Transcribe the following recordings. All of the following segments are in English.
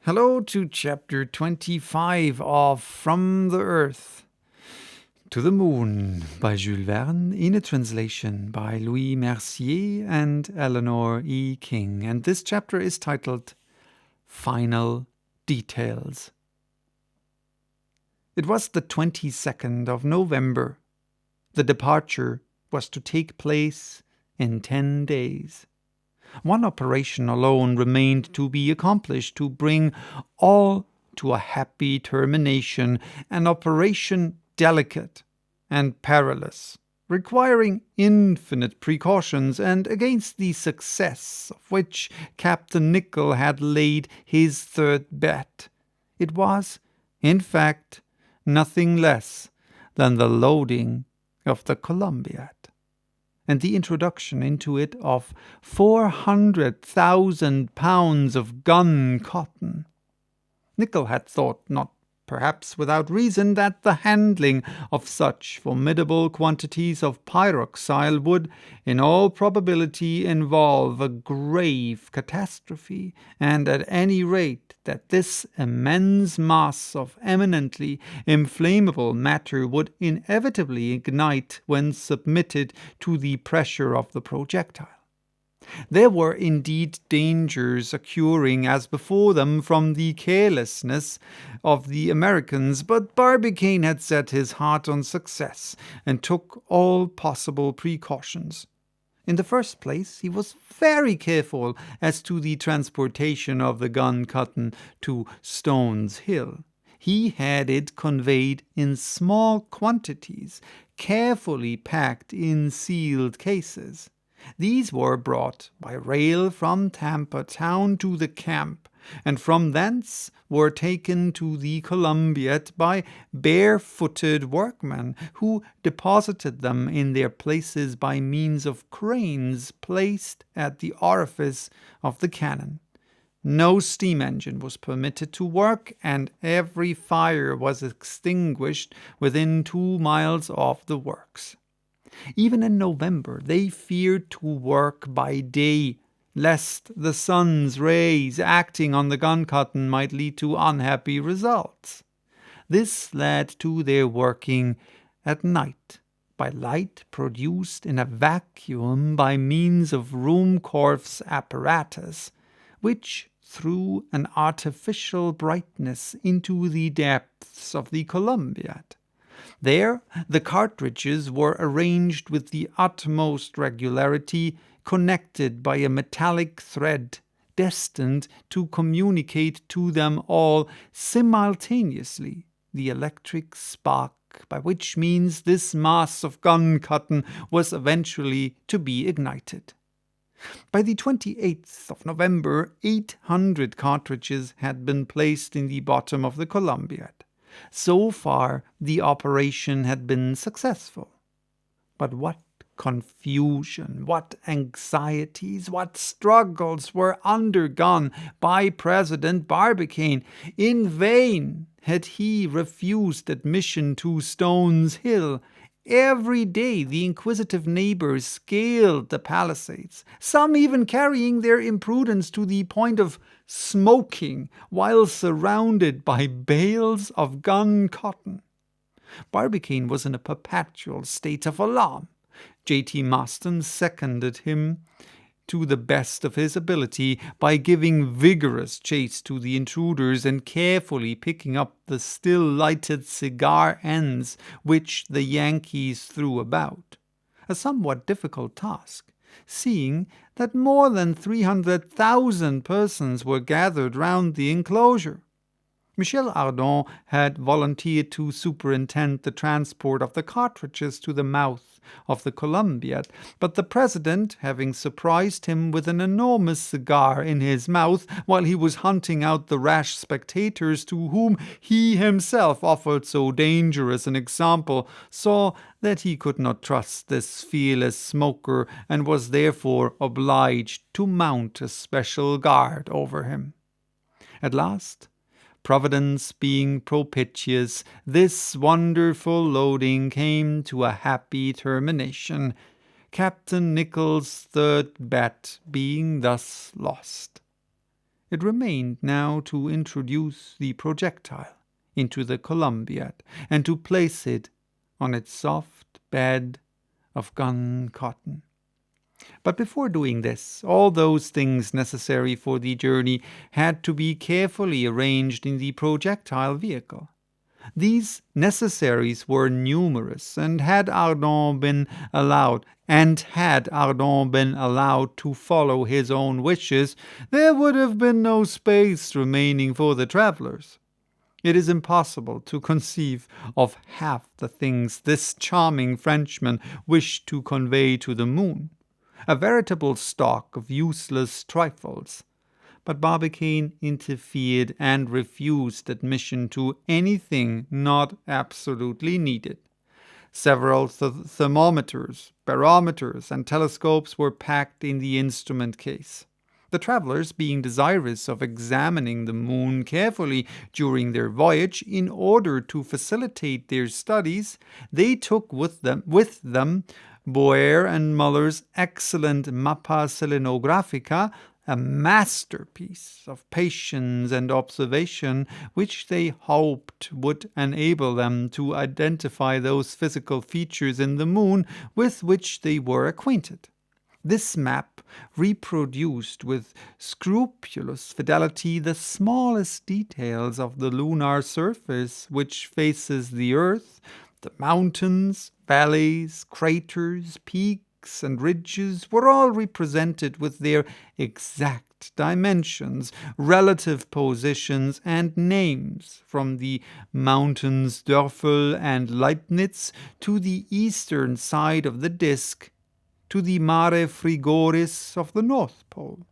Hello to chapter 25 of From the Earth to the Moon by Jule Verne in a translation by Louis Mercier and Eleanor E. King. And this chapter is titled Final Details. It was the 22nd of November. The departure was to take place in 10 days. One operation alone remained to be accomplished to bring all to a happy termination, an operation delicate and perilous, requiring infinite precautions, and against the success of which Captain Nicholl had laid his third bet. It was, in fact, nothing less than the loading of the Columbiad, and the introduction into it of 400,000 pounds of gun cotton. Nicholl had thought, not perhaps without reason, that the handling of such formidable quantities of pyroxyle would, in all probability, involve a grave catastrophe, and at any rate that this immense mass of eminently inflammable matter would inevitably ignite when submitted to the pressure of the projectile. There were indeed dangers occurring as before them from the carelessness of the Americans, but Barbicane had set his heart on success and took all possible precautions. In the first place, he was very careful as to the transportation of the gun cotton to Stones Hill. He had it conveyed in small quantities, carefully packed in sealed cases. These were brought by rail from Tampa town to the camp, and from thence were taken to the Columbiad by barefooted workmen, who deposited them in their places by means of cranes placed at the orifice of the cannon. No steam engine was permitted to work, and every fire was extinguished within 2 miles of the works. Even in November they feared to work by day, lest the sun's rays acting on the gun cotton might lead to unhappy results. This led to their working at night, by light produced in a vacuum by means of Ruhmkorff's apparatus, which threw an artificial brightness into the depths of the Columbiad. There the cartridges were arranged with the utmost regularity, connected by a metallic thread, destined to communicate to them all simultaneously the electric spark by which means this mass of gun cotton was eventually to be ignited. By the 28th of November, 800 cartridges had been placed in the bottom of the Columbiad. So far, the operation had been successful. But what confusion, what anxieties, what struggles were undergone by President Barbicane! In vain had he refused admission to Stones Hill. Every day the inquisitive neighbors scaled the palisades, some even carrying their imprudence to the point of smoking while surrounded by bales of gun cotton. Barbicane was in a perpetual state of alarm. J.T. Maston seconded him to the best of his ability by giving vigorous chase to the intruders and carefully picking up the still lighted cigar ends which the Yankees threw about. A somewhat difficult task, seeing that more than 300,000 persons were gathered round the enclosure. Michel Ardan had volunteered to superintend the transport of the cartridges to the mouth of the Columbiad, but the president, having surprised him with an enormous cigar in his mouth while he was hunting out the rash spectators to whom he himself offered so dangerous an example, saw that he could not trust this fearless smoker, and was therefore obliged to mount a special guard over him. At last, Providence being propitious, this wonderful loading came to a happy termination, Captain Nicholl's third bet being thus lost. It remained now to introduce the projectile into the Columbiad and to place it on its soft bed of gun cotton. But before doing this, all those things necessary for the journey had to be carefully arranged in the projectile vehicle. These necessaries were numerous, and had Ardent been allowed to follow his own wishes, there would have been no space remaining for the travellers. It is impossible to conceive of half the things this charming Frenchman wished to convey to the moon. A veritable stock of useless trifles. But Barbicane interfered and refused admission to anything not absolutely needed. Several thermometers, barometers, and telescopes were packed in the instrument case. The travelers, being desirous of examining the moon carefully during their voyage in order to facilitate their studies, they took with them Boer and Muller's excellent Mappa Selenographica, a masterpiece of patience and observation, which they hoped would enable them to identify those physical features in the moon with which they were acquainted. This map reproduced with scrupulous fidelity the smallest details of the lunar surface which faces the earth. The mountains, valleys, craters, peaks, and ridges were all represented with their exact dimensions, relative positions, and names, from the mountains Dörfel and Leibnitz to the eastern side of the disk, to the Mare Frigoris of the North Pole.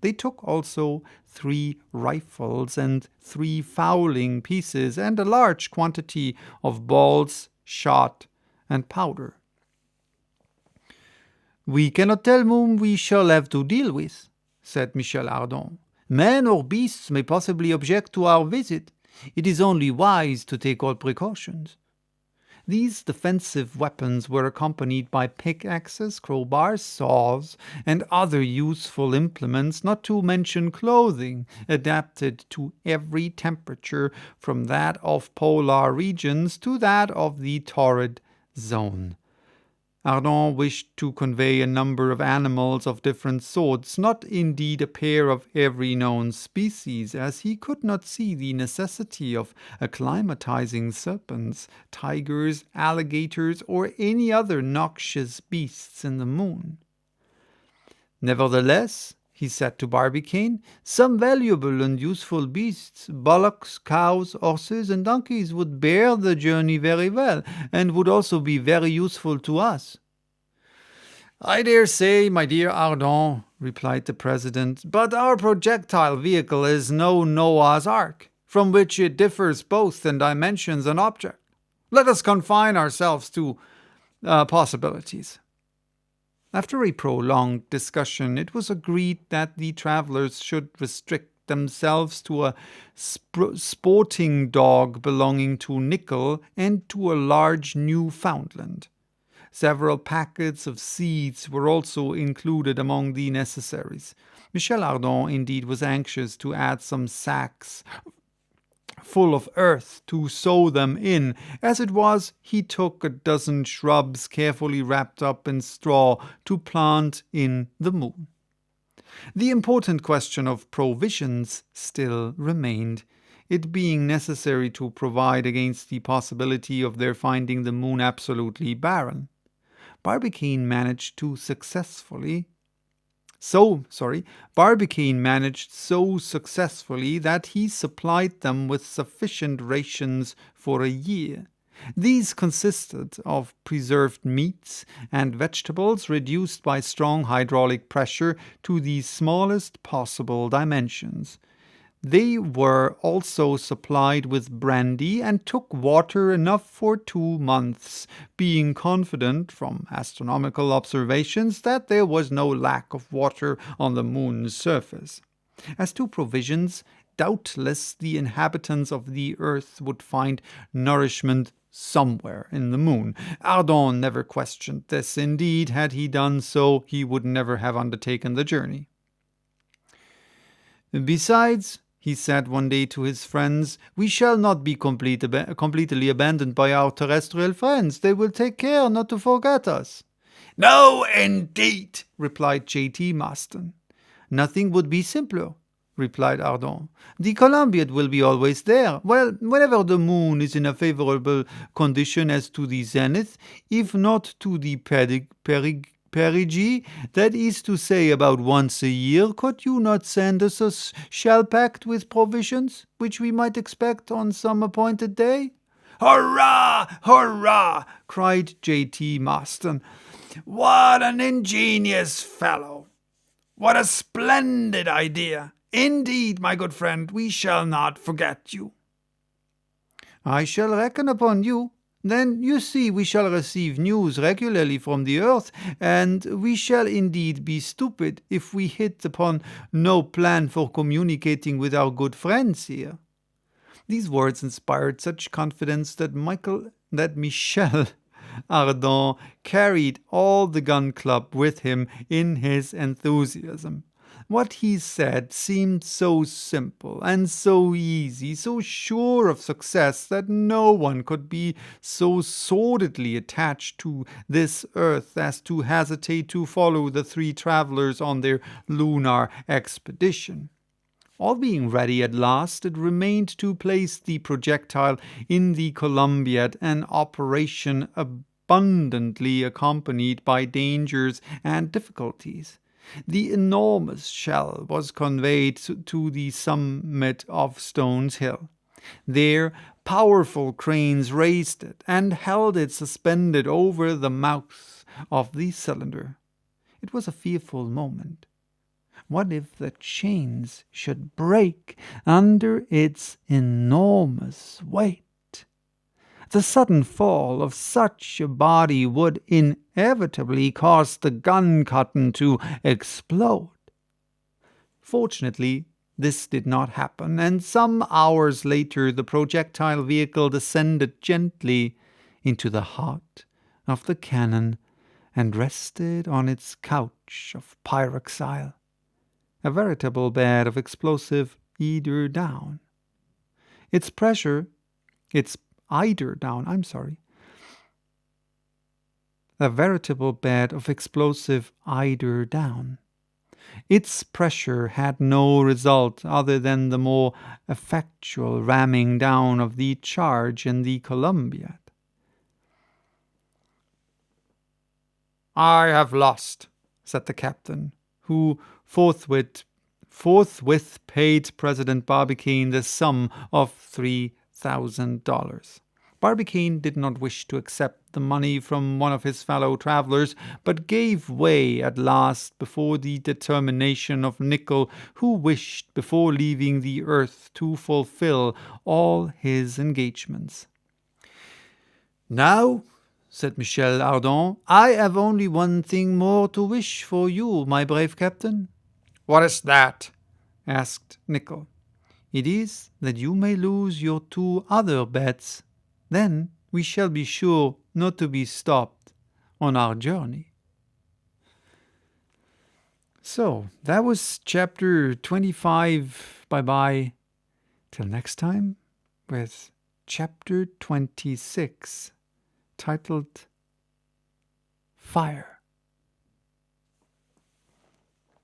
They took also 3 rifles and 3 fowling pieces and a large quantity of balls, shot, and powder. "We cannot tell whom we shall have to deal with," said Michel Ardan. "Men or beasts may possibly object to our visit. It is only wise to take all precautions." These defensive weapons were accompanied by pickaxes, crowbars, saws, and other useful implements, not to mention clothing, adapted to every temperature, from that of polar regions to that of the torrid zone. Ardent wished to convey a number of animals of different sorts, not indeed a pair of every known species, as he could not see the necessity of acclimatizing serpents, tigers, alligators, or any other noxious beasts in the moon. "Nevertheless," he said to Barbicane, "some valuable and useful beasts, bullocks, cows, horses, and donkeys, would bear the journey very well, and would also be very useful to us." "I dare say, my dear Ardent," replied the president, "but our projectile vehicle is no Noah's Ark, from which it differs both in dimensions and object. Let us confine ourselves to possibilities." After a prolonged discussion, it was agreed that the travelers should restrict themselves to a sporting dog belonging to Nicholl and to a large Newfoundland. Several packets of seeds were also included among the necessaries. Michel Ardan, indeed, was anxious to add some sacks full of earth to sow them in. As it was, he took a dozen shrubs carefully wrapped up in straw to plant in the moon. The important question of provisions still remained, it being necessary to provide against the possibility of their finding the moon absolutely barren. Barbicane managed so successfully that he supplied them with sufficient rations for a year. These consisted of preserved meats and vegetables reduced by strong hydraulic pressure to the smallest possible dimensions. They were also supplied with brandy and took water enough for 2 months, being confident from astronomical observations that there was no lack of water on the moon's surface. As to provisions, doubtless the inhabitants of the earth would find nourishment somewhere in the moon. Ardent never questioned this. Indeed, had he done so, he would never have undertaken the journey. Besides, he said one day to his friends, we shall not be completely abandoned by our terrestrial friends. They will take care not to forget us. No, indeed, replied J.T. Maston. Nothing would be simpler, replied Ardent. The Columbiad will be always there. Well, whenever the moon is in a favorable condition as to the zenith, if not to the perigee, that is to say about once a year, could you not send us a shell packed with provisions, which we might expect on some appointed day? Hurrah! Hurrah! cried J.T. Maston. What an ingenious fellow! What a splendid idea! Indeed, my good friend, we shall not forget you. I shall reckon upon you. Then, you see, we shall receive news regularly from the earth, and we shall indeed be stupid if we hit upon no plan for communicating with our good friends here. These words inspired such confidence that Michel Ardan carried all the gun club with him in his enthusiasm. What he said seemed so simple and so easy, so sure of success, that no one could be so sordidly attached to this earth as to hesitate to follow the three travelers on their lunar expedition. All being ready at last, it remained to place the projectile in the Columbiad, an operation abundantly accompanied by dangers and difficulties. The enormous shell was conveyed to the summit of Stones Hill. There, powerful cranes raised it and held it suspended over the mouth of the cylinder. It was a fearful moment. What if the chains should break under its enormous weight? The sudden fall of such a body would inevitably cause the gun cotton to explode. Fortunately, this did not happen, and some hours later the projectile vehicle descended gently into the heart of the cannon and rested on its couch of pyroxyle, a veritable bed of explosive eider down. Its pressure, a veritable bed of explosive eider down. Its pressure had no result other than the more effectual ramming down of the charge in the Columbiad. I have lost, said the captain, who forthwith paid President Barbicane the sum of $3,000. Barbicane did not wish to accept the money from one of his fellow travelers, but gave way at last before the determination of Nicholl, who wished, before leaving the earth, to fulfill all his engagements. Now, said Michel Ardan, I have only one thing more to wish for you, my brave captain. What is that? Asked Nicholl. It is that you may lose your 2 other bets. Then we shall be sure not to be stopped on our journey. So, that was chapter 25. Bye-bye. Till next time with chapter 26, titled Fire.